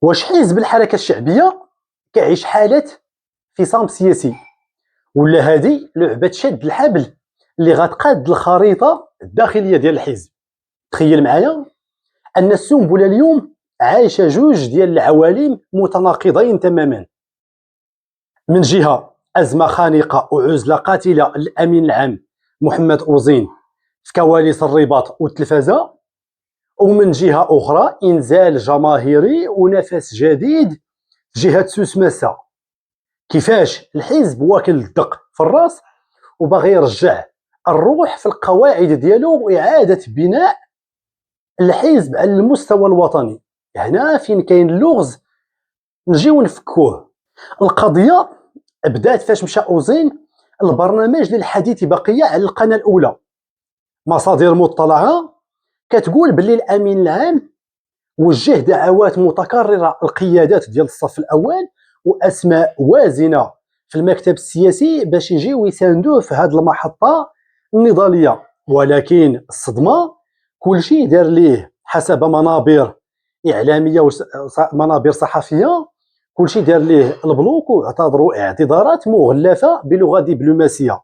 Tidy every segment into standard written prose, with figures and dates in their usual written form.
واش حزب الحركة الشعبية كيعيش حالة فصام سياسي، ولا هذه لعبة شد الحبل اللي غتقاد الخريطة الداخلية ديال الحزب؟ تخيل معايا أن السنبلة اليوم عايشة جوج ديال العوالم متناقضين تماما. من جهة أزمة خانقة وعزلة قاتلة للأمين العام محمد أوزين في كواليس الرباط والتلفزة، ومن جهة أخرى إنزال جماهيري ونفس جديد في جهة سوس مسا. كيفاش الحزب واكل الدق في الراس وباغي يرجع الروح في القواعد ديالو وإعادة بناء الحزب على المستوى الوطني. هنا فين كاين اللغز نجيو نفكوه. القضية بدات فاش مشى أوزين البرنامج للحديث بقية على القناة الأولى. مصادر مطلعة كتقول باللي الأمين العام وجه دعوات متكررة القيادات ديال الصف الأول وأسماء وازنة في المكتب السياسي باش يجيو يساندوه في هذه المحطة النضالية. ولكن الصدمة كلشي دار ليه حسب منابر إعلامية ومنابر صحفية، كلشي دار ليه البلوك واعتذروا اعتذارات مغلفة بلغة دبلوماسية،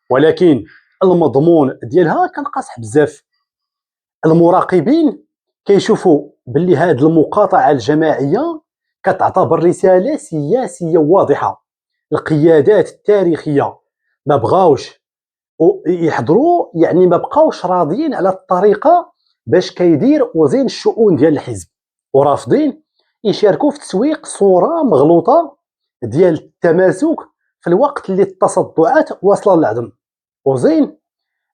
ولكن المضمون ديالها كان قاصح بزاف. المراقبين كيشوفوا باللي هذه المقاطعة الجماعية كتعتبر رسالة سياسية واضحة. القيادات التاريخية ما بغاوش يحضروا، يعني ما بقاوش راضيين على الطريقة باش كيدير وزين الشؤون ديال الحزب، ورافضين يشاركوا في تسويق صورة مغلوطة ديال التماسك في الوقت اللي التصدعات واصله للعدم. وزين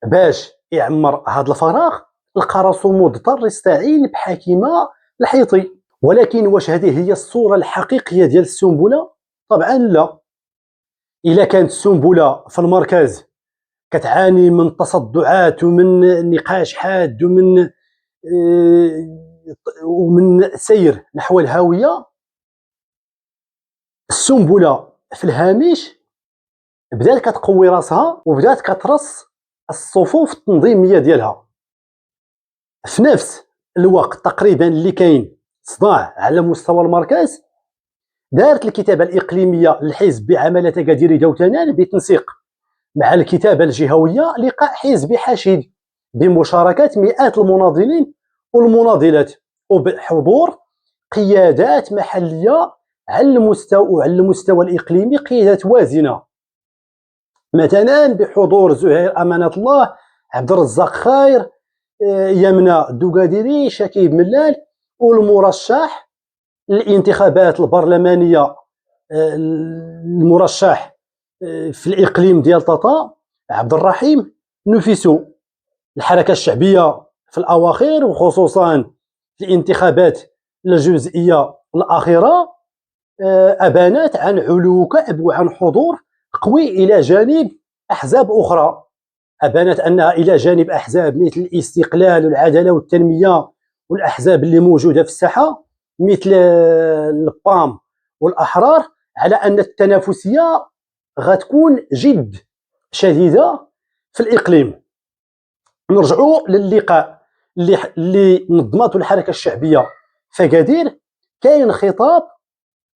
باش يعمر هذا الفراغ لقى راسو مضطر يستعين بحكيمة الحيطي. ولكن واش هذه هي الصورة الحقيقية ديال السنبلة؟ طبعا لا. إلا كانت السنبلة في المركز كتعاني من تصدعات ومن نقاش حاد ومن سير نحو الهاوية، السنبلة في الهامش بدات كتقوي راسها وبدات كترص الصفوف التنظيمية ديالها. في نفس الوقت تقريبا اللي كاين صداع على مستوى المركز، دارت الكتابة الإقليمية للحزب بعملة أكادير دوتنان بتنسيق مع الكتابة الجهوية لقاء حزبي حشيد بمشاركة مئات المناضلين والمناضلات وبحضور قيادات محلية على المستوى الإقليمي، قيادات وازنة، مثلا بحضور زهير أمانة الله، عبد الرزاق خير، يمنى الدقاديري، شكيب ملال، والمرشح للانتخابات البرلمانية المرشح في الإقليم ديال طاطا عبد الرحيم نفيسو. الحركة الشعبية في الأواخر وخصوصا في الانتخابات الجزئية الأخيرة أبانت عن علو كأب وعن حضور قوي إلى جانب أحزاب أخرى، أبانت أنها إلى جانب أحزاب مثل الاستقلال والعدالة والتنمية والأحزاب اللي موجودة في الساحة مثل البام والأحرار، على أن التنافسية غتكون جد شديدة في الإقليم. نرجعوا للقاء اللي نظمته الحركة الشعبية في أكادير. كاين خطاب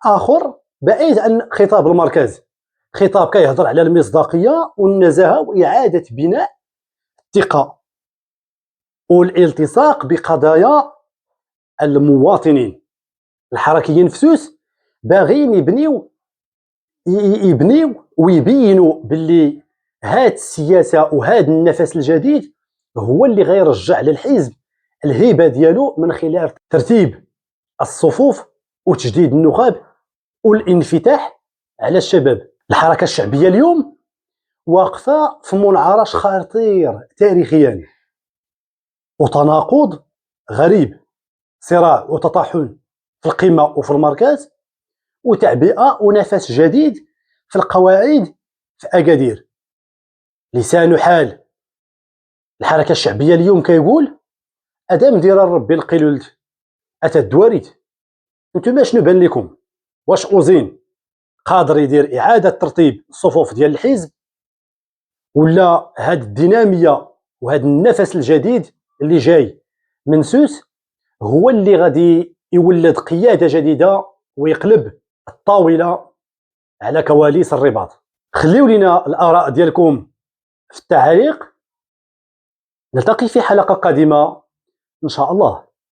آخر بعيد عن خطاب المركز، خطاب كيهضر على المصداقية والنزاهة وإعادة بناء الثقة والالتصاق بقضايا المواطنين. الحركيين في سوس باغيين يبنيو ويبينوا باللي هاد السياسة وهاد النفس الجديد هو اللي غيرجع للحزب الهيبة ديالو من خلال ترتيب الصفوف وتجديد النخب والانفتاح على الشباب. الحركة الشعبية اليوم واقفة في منعرش خطير تاريخيا وتناقض غريب، صراع وتطاحن في القمة وفي المركز، وتعبئة ونفس جديد في القواعد في أكادير. لسان حال الحركة الشعبية اليوم كيقول أدام دير ربي القلولت أتى الدواريت. نتوما شنو بان لكم؟ واش أوزين قادر يدير إعادة ترتيب الصفوف ديال الحزب، ولا هاد الدينامية وهاد النفس الجديد اللي جاي من سوس هو اللي غادي يولد قيادة جديدة ويقلب الطاولة على كواليس الرباط. خليو لنا الآراء ديالكم في التعليق. نلتقي في حلقة قادمة إن شاء الله.